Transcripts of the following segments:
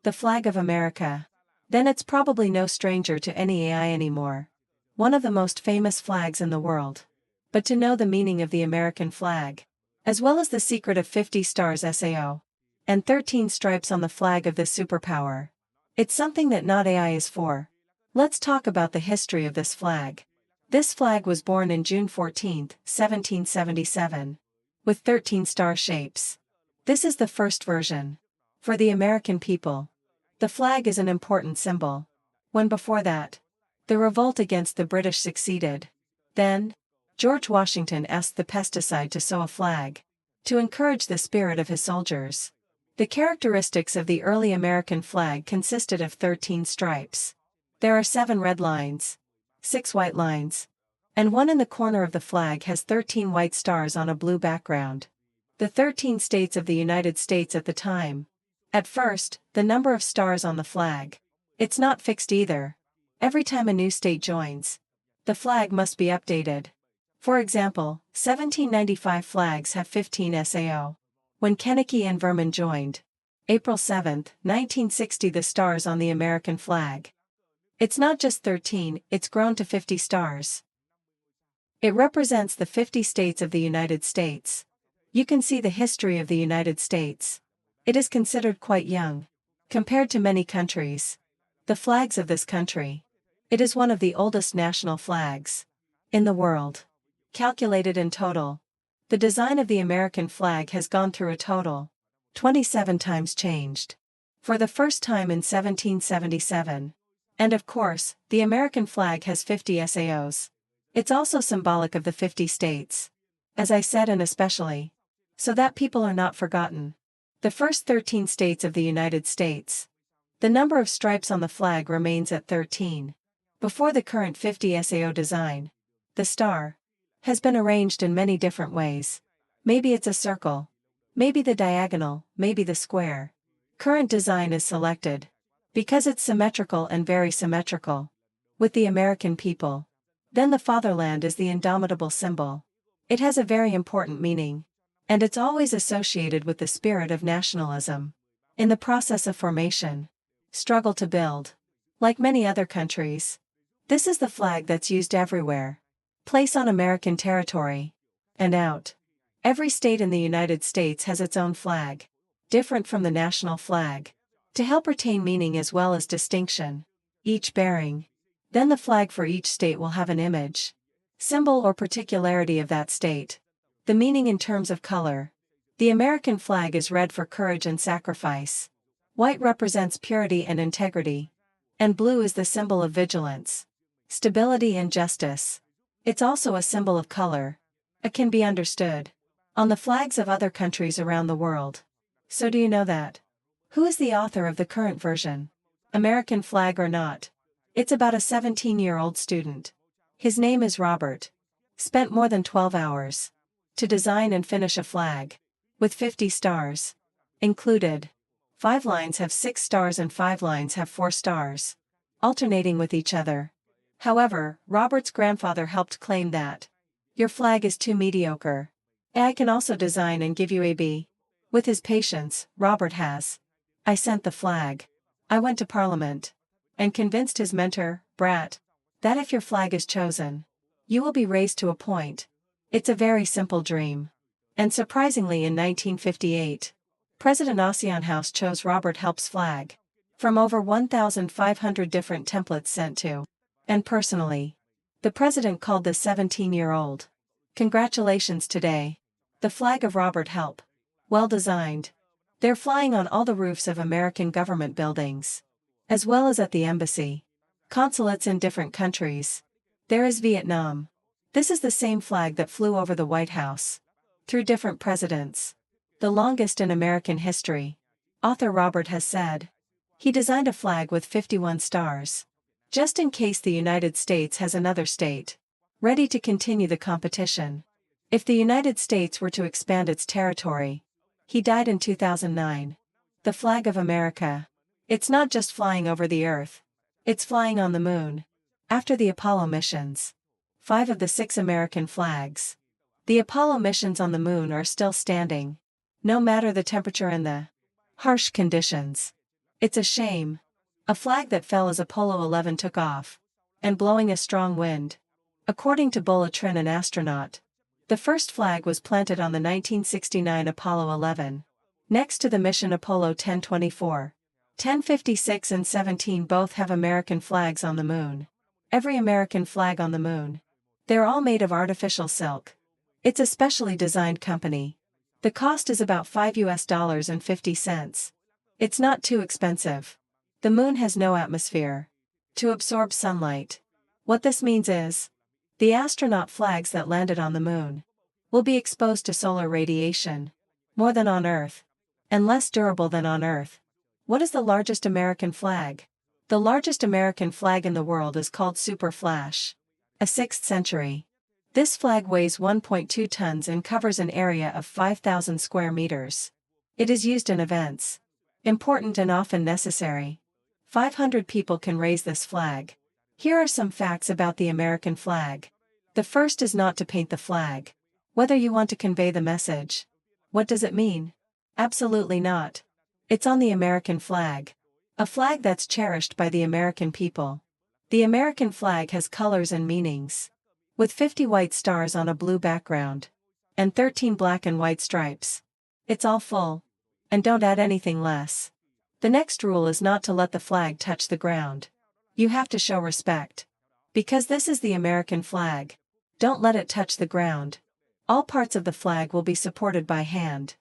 The flag of America. Then it's probably no stranger to any AI anymore. One of the most famous flags in the world. But to know the meaning of the American flag, as well as the secret of 50 stars SAO, and 13 stripes on the flag of this superpower, it's something that not AI is for. Let's talk about the history of this flag. This flag was born in June 14, 1777, with 13 star shapes. This is the first version. For the American people, the flag is an important symbol. When before that, the revolt against the British succeeded. Then, George Washington asked the pesticide to sow a flag, to encourage the spirit of his soldiers. The characteristics of the early American flag consisted of 13 stripes. There are 7 red lines, 6 white lines, and one in the corner of the flag has 13 white stars on a blue background. The 13 states of the United States at the time. At first, the number of stars on the flag. It's not fixed either. Every time a new state joins, the flag must be updated. For example, 1795 flags have 15 SAO. When Kennecke and Verman joined, April 7, 1960, the stars on the American flag. It's not just 13, it's grown to 50 stars. It represents the 50 states of the United States. You can see the history of the United States. It is considered quite young, compared to many countries. The flags of this country. It is one of the oldest national flags in the world. Calculated in total, the design of the American flag has gone through a total 27 times changed. For the first time in 1777. And of course, the American flag has 50 SAOs. It's also symbolic of the 50 states. As I said, and especially, so that people are not forgotten. The first 13 states of the United States. The number of stripes on the flag remains at 13. Before the current 50 SAO design, the star has been arranged in many different ways. Maybe it's a circle, maybe the diagonal, maybe the square. Current design is selected because it's symmetrical and very symmetrical with the American people. Then the fatherland is the indomitable symbol. It has a very important meaning, and it's always associated with the spirit of nationalism. In the process of formation, struggle to build. Like many other countries, this is the flag that's used everywhere. Place on American territory. And out. Every state in the United States has its own flag, different from the national flag, to help retain meaning as well as distinction, each bearing. Then the flag for each state will have an image, symbol or particularity of that state. The meaning in terms of color. The American flag is red for courage and sacrifice. White represents purity and integrity. And blue is the symbol of vigilance, stability and justice. It's also a symbol of color. It can be understood on the flags of other countries around the world. So do you know that? Who is the author of the current version? American flag or not? It's about a 17-year-old student. His name is Robert. Spent more than 12 hours to design and finish a flag with 50 stars included. 5 lines have 6 stars and 5 lines have 4 stars, alternating with each other. However, Robert's grandfather helped claim that your flag is too mediocre. I can also design and give you a B. With his patience, Robert has. I sent the flag. I went to Parliament and convinced his mentor, Brat, that if your flag is chosen, you will be raised to a point. It's a very simple dream. And surprisingly, in 1958, President House chose Robert Help's flag from over 1,500 different templates sent to. And personally, the president called this 17-year-old. Congratulations today. The flag of Robert Help. Well designed. They're flying on all the roofs of American government buildings, as well as at the embassy, consulates in different countries. There is Vietnam. This is the same flag that flew over the White House, through different presidents. The longest in American history. Author Robert has said. He designed a flag with 51 stars. Just in case the United States has another state ready to continue the competition. If the United States were to expand its territory. He died in 2009. The flag of America. It's not just flying over the earth. It's flying on the moon. After the Apollo missions. 5 of the 6 American flags. The Apollo missions on the moon are still standing. No matter the temperature and the harsh conditions. It's a shame. A flag that fell as Apollo 11 took off. And blowing a strong wind. According to Bulletrin, an astronaut. The first flag was planted on the 1969 Apollo 11. Next to the mission Apollo 1024. 1056 and 17 both have American flags on the moon. Every American flag on the moon. They're all made of artificial silk. It's a specially designed company. The cost is about $5.50. It's not too expensive. The moon has no atmosphere to absorb sunlight. What this means is, the astronaut flags that landed on the moon will be exposed to solar radiation more than on Earth, and less durable than on Earth. What is the largest American flag? The largest American flag in the world is called Super Flash, a 6th century. This flag weighs 1.2 tons and covers an area of 5,000 square meters. It is used in events, important and often necessary. 500 people can raise this flag. Here are some facts about the American flag. The first is not to paint the flag. Whether you want to convey the message. What does it mean? Absolutely not. It's on the American flag. A flag that's cherished by the American people. The American flag has colors and meanings. With 50 white stars on a blue background. And 13 black and white stripes. It's all full. And don't add anything less. The next rule is not to let the flag touch the ground. You have to show respect. Because this is the American flag. Don't let it touch the ground. All parts of the flag will be supported by hand.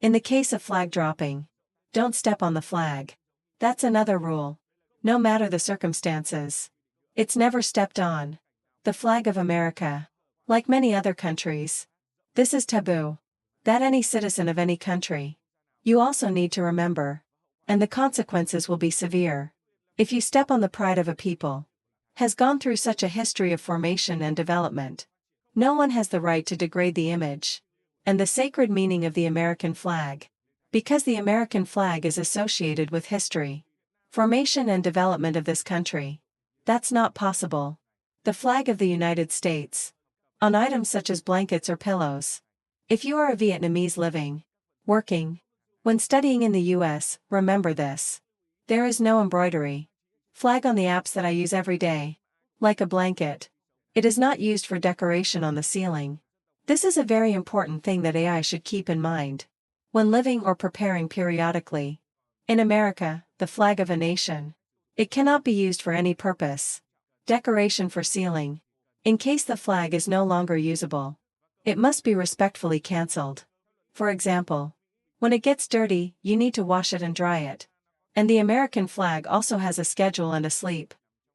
In the case of flag dropping, don't step on the flag. That's another rule. No matter the circumstances. It's never stepped on. The flag of America. Like many other countries. This is taboo. That any citizen of any country. You also need to remember. And the consequences will be severe. If you step on the pride of a people. Has gone through such a history of formation and development. No one has the right to degrade the image. And the sacred meaning of the American flag. Because the American flag is associated with history. Formation and development of this country. That's not possible. The flag of the United States. On items such as blankets or pillows. If you are a Vietnamese living, working, when studying in the US, remember this. There is no embroidery. Flag on the apps that I use every day. Like a blanket. It is not used for decoration on the ceiling. This is a very important thing that AI should keep in mind. When living or preparing periodically. In America, the flag of a nation. It cannot be used for any purpose. Decoration for ceiling. In case the flag is no longer usable. It must be respectfully cancelled. For example, when it gets dirty, you need to wash it and dry it. And the American flag also has a schedule and a sleep.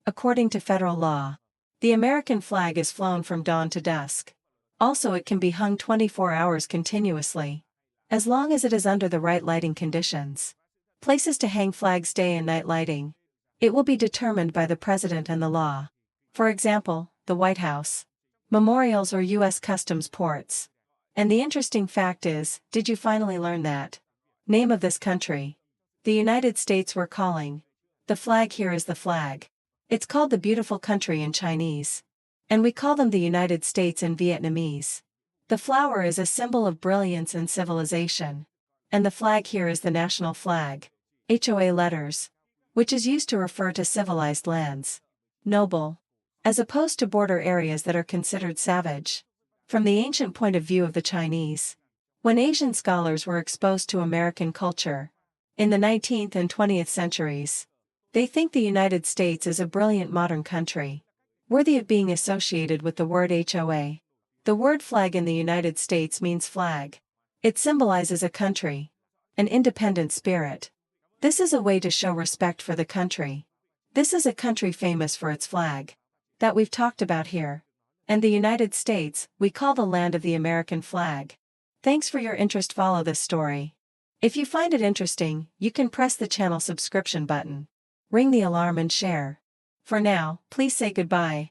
According to federal law, the American flag is flown from dawn to dusk. Also, it can be hung 24 hours continuously. As long as it is under the right lighting conditions. Places to hang flags day and night lighting. It will be determined by the president and the law. For example, the White House, memorials or U.S. Customs ports. And the interesting fact is, did you finally learn that? Name of this country. The United States we're calling. The flag here is the flag. It's called the beautiful country in Chinese. And we call them the United States in Vietnamese. The flower is a symbol of brilliance and civilization. And the flag here is the national flag. HOA letters. Which is used to refer to civilized lands. Noble. As opposed to border areas that are considered savage. From the ancient point of view of the Chinese. When Asian scholars were exposed to American culture. In the 19th and 20th centuries. They think the United States is a brilliant modern country. Worthy of being associated with the word HOA. The word flag in the United States means flag. It symbolizes a country. An independent spirit. This is a way to show respect for the country. This is a country famous for its flag. That we've talked about here. And the United States, we call the land of the American flag. Thanks for your interest. Follow this story. If you find it interesting, you can press the channel subscription button. Ring the alarm and share. For now, please say goodbye.